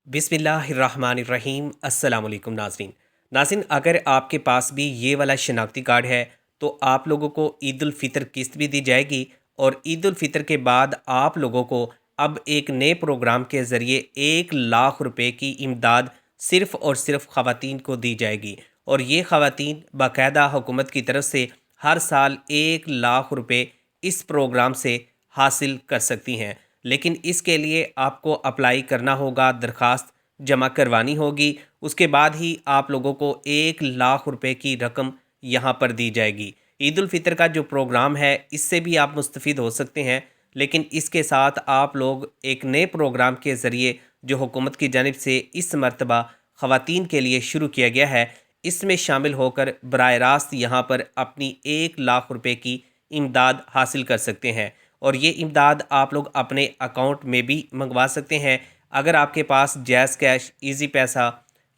बिस्मिल्लाहिर्रहमानिर्रहीम अस्सलाम वालेकुम नाज़रीन। नाज़रीन, अगर आपके पास भी ये वाला शनाख्ती कार्ड है तो आप लोगों को ईद उल फ़ितर किस्त भी दी जाएगी और ईद उल फ़ितर के बाद आप लोगों को अब एक नए प्रोग्राम के ज़रिए 1 लाख रुपए की इमदाद सिर्फ़ और सिर्फ ख़वातीन को दी जाएगी। और ये ख़वातीन बाकायदा हुकूमत की तरफ से हर साल 1 लाख रुपए इस प्रोग्राम से हासिल कर सकती हैं। लेकिन इसके लिए आपको अप्लाई करना होगा, दरख्वास्त जमा करवानी होगी। उसके बाद ही आप लोगों को 1 लाख रुपए की रकम यहाँ पर दी जाएगी। ईद उल फ़ितर का जो प्रोग्राम है इससे भी आप मुस्तफ़िद हो सकते हैं, लेकिन इसके साथ आप लोग एक नए प्रोग्राम के ज़रिए जो हुकूमत की जानिब से इस मरतबा ख़वातीन के लिए शुरू किया गया है, इसमें शामिल होकर बराह रास्त यहाँ पर अपनी 1 लाख रुपए की इमदाद हासिल कर सकते हैं। और ये इमदाद आप लोग अपने अकाउंट में भी मंगवा सकते हैं। अगर आपके पास जैज़ कैश, ईज़ी पैसा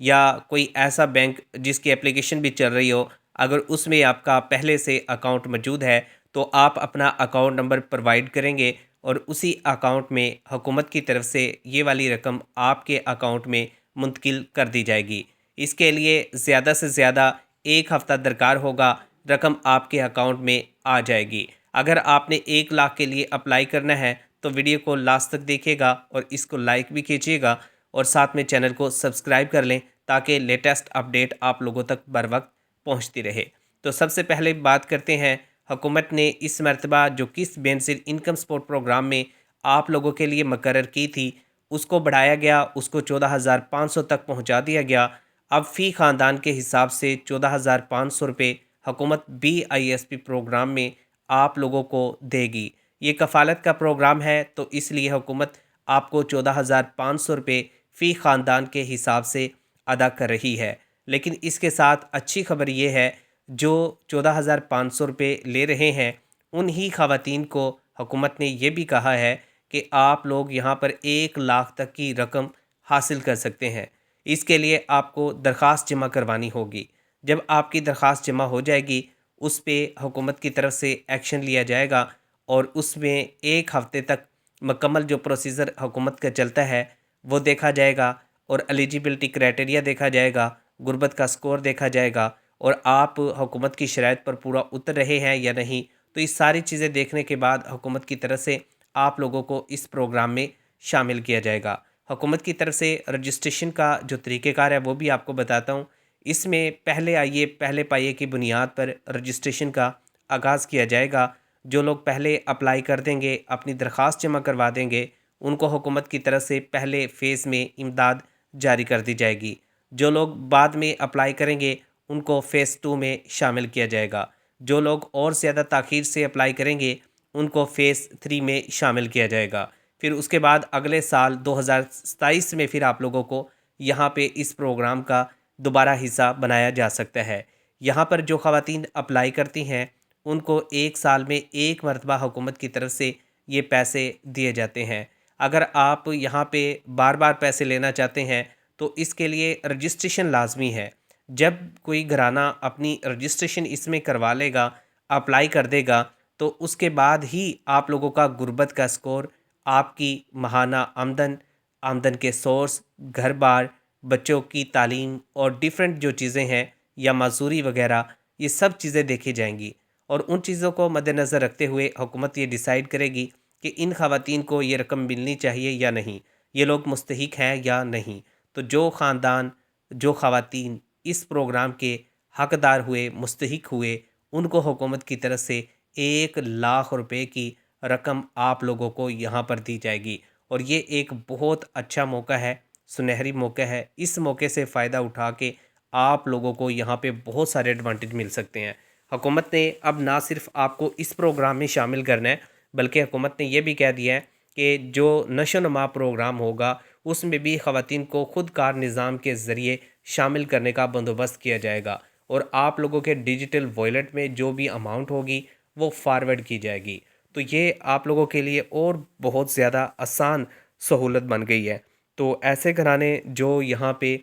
या कोई ऐसा बैंक जिसकी एप्लीकेशन भी चल रही हो, अगर उसमें आपका पहले से अकाउंट मौजूद है तो आप अपना अकाउंट नंबर प्रोवाइड करेंगे और उसी अकाउंट में हुकूमत की तरफ से ये वाली रकम आपके अकाउंट में मुंतकिल कर दी जाएगी। इसके लिए ज़्यादा से ज़्यादा 1 हफ़्ता दरकार होगा, रकम आपके अकाउंट में आ जाएगी। अगर आपने 1 लाख के लिए अप्लाई करना है तो वीडियो को लास्ट तक देखिएगा और इसको लाइक भी कीजिएगा और साथ में चैनल को सब्सक्राइब कर लें ताकि लेटेस्ट अपडेट आप लोगों तक बर वक्त पहुँचती रहे। तो सबसे पहले बात करते हैं, हुकूमत ने इस मरतबा जो किस्त बेनज़ीर इनकम सपोर्ट प्रोग्राम में आप लोगों के लिए मुकर्रर की थी उसको बढ़ाया गया, उसको 14,500 तक पहुँचा दिया गया। अब फ़ी ख़ानदान के हिसाब से 14,500 रुपये हुकूमत BISP प्रोग्राम में आप लोगों को देगी। ये कफ़ालत का प्रोग्राम है तो इसलिए हुकूमत आपको 14,500 रुपये फ़ी ख़ानदान के हिसाब से अदा कर रही है। लेकिन इसके साथ अच्छी खबर ये है, जो 14,500 रुपये ले रहे हैं उन्हीं ख़वातीन को हुकूमत ने ये भी कहा है कि आप लोग यहाँ पर 1 लाख तक की रकम हासिल कर सकते हैं। इसके लिए आपको दरख्वास्त जमा करवानी होगी। जब आपकी दरख्वास्त जमा हो जाएगी उस पे हुकूमत की तरफ से एक्शन लिया जाएगा और उसमें 1 हफ़्ते तक मुकम्मल जो प्रोसीजर हुकूमत का चलता है वो देखा जाएगा और एलिजिबिलिटी क्राइटेरिया देखा जाएगा, गुर्बत का स्कोर देखा जाएगा और आप हुकूमत की शराइत पर पूरा उतर रहे हैं या नहीं। तो ये सारी चीज़ें देखने के बाद हुकूमत की तरफ से आप लोगों को इस प्रोग्राम में शामिल किया जाएगा। हुकूमत की तरफ से रजिस्ट्रेशन का जो तरीक़ेकार है वो भी आपको बताता हूँ। इसमें पहले आइए पहले पाइए की बुनियाद पर रजिस्ट्रेशन का आगाज़ किया जाएगा। जो लोग पहले अप्लाई कर देंगे, अपनी दरख्वास्त जमा करवा देंगे, उनको हुकूमत की तरफ से पहले फ़ेज़ में इमदाद जारी कर दी जाएगी। जो लोग बाद में अप्लाई करेंगे उनको फ़ेज़ 2 में शामिल किया जाएगा। जो लोग और ज़्यादा ताख़ीर से अप्लाई करेंगे उनको फ़ेज़ 3 में शामिल किया जाएगा। फिर उसके बाद अगले साल 2027 में फिर आप लोगों को यहाँ पे इस प्रोग्राम का दोबारा हिस्सा बनाया जा सकता है। यहाँ पर जो ख़वातीन अप्लाई करती हैं उनको 1 साल में 1 मरतबा हुकूमत की तरफ से ये पैसे दिए जाते हैं। अगर आप यहाँ पे बार बार पैसे लेना चाहते हैं तो इसके लिए रजिस्ट्रेशन लाजमी है। जब कोई घराना अपनी रजिस्ट्रेशन इसमें करवा लेगा, अप्लाई कर देगा, तो उसके बाद ही आप लोगों का गुर्बत का स्कोर, आपकी माहाना आमदन, आमदन के सोर्स, घर बार, बच्चों की तालीम और डिफरेंट जो चीज़ें हैं या मजदूरी वगैरह, ये सब चीज़ें देखी जाएंगी। और उन चीज़ों को मद्देनज़र रखते हुए हुकूमत ये डिसाइड करेगी कि इन ख़वातीन को ये रकम मिलनी चाहिए या नहीं, ये लोग मुस्तहिक हैं या नहीं। तो जो ख़ानदान, जो ख़वातीन इस प्रोग्राम के हकदार हुए, मुस्तहिक हुए, उनको हुकूमत की तरफ से 1 लाख रुपए की रकम आप लोगों को यहाँ पर दी जाएगी। और ये एक बहुत अच्छा मौका है, सुनहरी मौका है। इस मौके से फ़ायदा उठा के आप लोगों को यहाँ पे बहुत सारे एडवांटेज मिल सकते हैं। हुकूमत ने अब ना सिर्फ आपको इस प्रोग्राम में शामिल करना है, बल्कि हुकूमत ने यह भी कह दिया है कि जो नशो-नुमा प्रोग्राम होगा उसमें भी ख़वातीन को खुद कार निज़ाम के ज़रिए शामिल करने का बंदोबस्त किया जाएगा और आप लोगों के डिजिटल वॉलेट में जो भी अमाउंट होगी वो फॉरवर्ड की जाएगी। तो ये आप लोगों के लिए और बहुत ज़्यादा आसान सहूलत बन गई है। तो ऐसे घराने जो यहाँ पे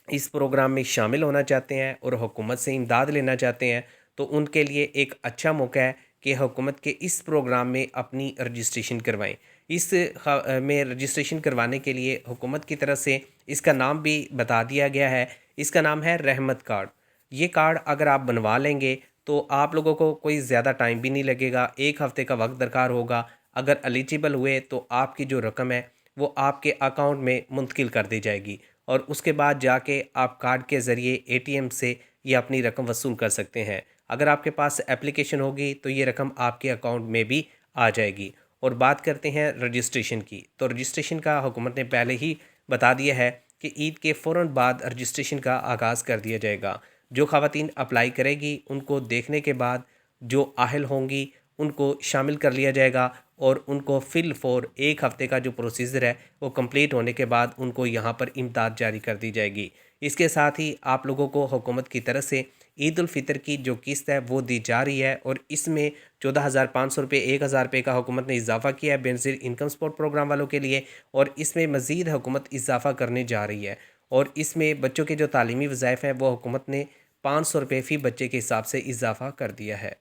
इस प्रोग्राम में शामिल होना चाहते हैं और हुकूमत से इमदाद लेना चाहते हैं, तो उनके लिए एक अच्छा मौका है कि हुकूमत के इस प्रोग्राम में अपनी रजिस्ट्रेशन करवाएं। इस में रजिस्ट्रेशन करवाने के लिए हुकूमत की तरफ से इसका नाम भी बता दिया गया है। इसका नाम है रहमत कार्ड। ये कार्ड अगर आप बनवा लेंगे तो आप लोगों को कोई ज़्यादा टाइम भी नहीं लगेगा, 1 हफ़्ते का वक्त दरकार होगा। अगर एलिजिबल हुए तो आपकी जो रकम है वो आपके अकाउंट में मुंतकिल कर दी जाएगी और उसके बाद जाके आप कार्ड के ज़रिए एटीएम से ये अपनी रकम वसूल कर सकते हैं। अगर आपके पास एप्लीकेशन होगी तो ये रकम आपके अकाउंट में भी आ जाएगी। और बात करते हैं रजिस्ट्रेशन की, तो रजिस्ट्रेशन का हुकूमत ने पहले ही बता दिया है कि ईद के फ़ौरन बाद रजिस्ट्रेशन का आगाज़ कर दिया जाएगा। जो ख़वातीन अप्लाई करेगी उनको देखने के बाद जो अहल होंगी उनको शामिल कर लिया जाएगा और उनको फ़िल फॉर 1 हफ़्ते का जो प्रोसीजर है वो कंप्लीट होने के बाद उनको यहाँ पर इमदाद जारी कर दी जाएगी। इसके साथ ही आप लोगों को हुकूमत की तरफ से ईद उल फ़ितर की जो किस्त है वो दी जा रही है और इसमें 14,500 रुपये 1,000 रुपये का हुकूमत ने इजाफ़ा किया है बेनज़ीर इनकम सपोर्ट प्रोग्राम वालों के लिए और इसमें मज़ीद हुकूमत इजाफ़ा करने जा रही है। और इसमें बच्चों के जो तालीमी वज़ाइफ हैं वो हुकूमत ने 500 रुपये फ़ी बच्चे के हिसाब से इजाफ़ा कर दिया है।